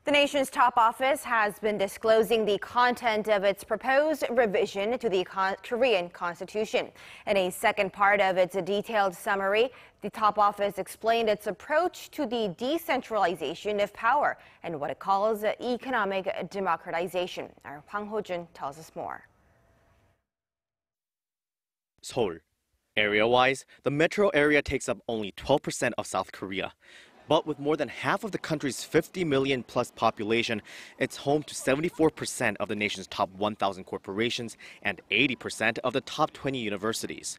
The nation's top office has been disclosing the content of its proposed revision to the Korean Constitution. In a second part of its detailed summary, the top office explained its approach to the decentralization of power and what it calls economic democratization. Our Hwang Ho-jun tells us more. Seoul. Area-wise, the metro area takes up only 12% of South Korea. But with more than half of the country's 50 million plus population, it's home to 74% of the nation's top 1,000 corporations and 80% of the top 20 universities.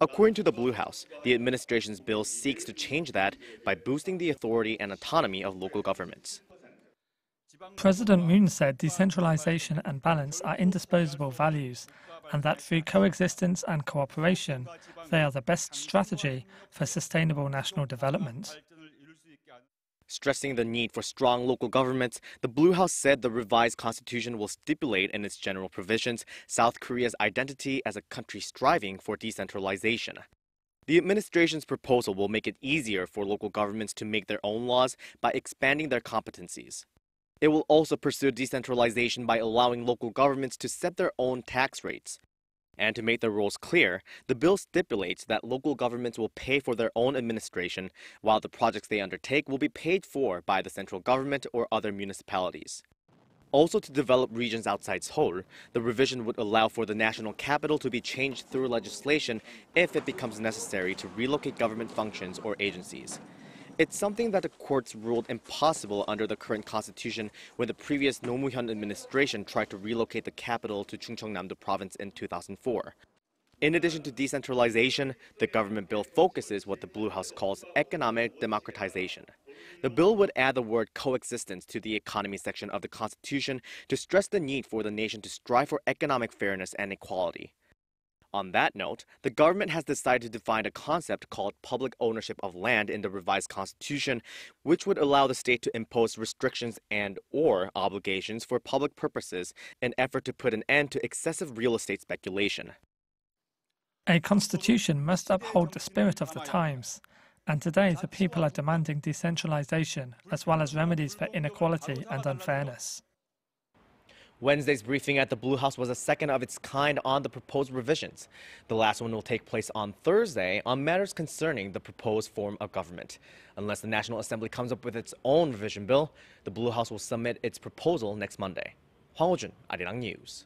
According to the Blue House, the administration's bill seeks to change that by boosting the authority and autonomy of local governments. President Moon said decentralization and balance are indisposable values, and that through coexistence and cooperation, they are the best strategy for sustainable national development. Stressing the need for strong local governments, the Blue House said the revised constitution will stipulate in its general provisions South Korea's identity as a country striving for decentralization. The administration's proposal will make it easier for local governments to make their own laws by expanding their competencies. It will also pursue decentralization by allowing local governments to set their own tax rates. And to make the rules clear, the bill stipulates that local governments will pay for their own administration, while the projects they undertake will be paid for by the central government or other municipalities. Also, to develop regions outside Seoul, the revision would allow for the national capital to be changed through legislation if it becomes necessary to relocate government functions or agencies. It's something that the courts ruled impossible under the current constitution when the previous Roh Moo-hyun administration tried to relocate the capital to Chungcheongnam-do province in 2004. In addition to decentralization, the government bill focuses what the Blue House calls economic democratization. The bill would add the word coexistence to the economy section of the constitution to stress the need for the nation to strive for economic fairness and equality. On that note, the government has decided to define a concept called public ownership of land in the revised constitution, which would allow the state to impose restrictions and/or obligations for public purposes in an effort to put an end to excessive real estate speculation. A constitution must uphold the spirit of the times, and today the people are demanding decentralization as well as remedies for inequality and unfairness. Wednesday's briefing at the Blue House was a second of its kind on the proposed revisions. The last one will take place on Thursday on matters concerning the proposed form of government. Unless the National Assembly comes up with its own revision bill, the Blue House will submit its proposal next Monday. Hwang Ho-jun, Arirang News.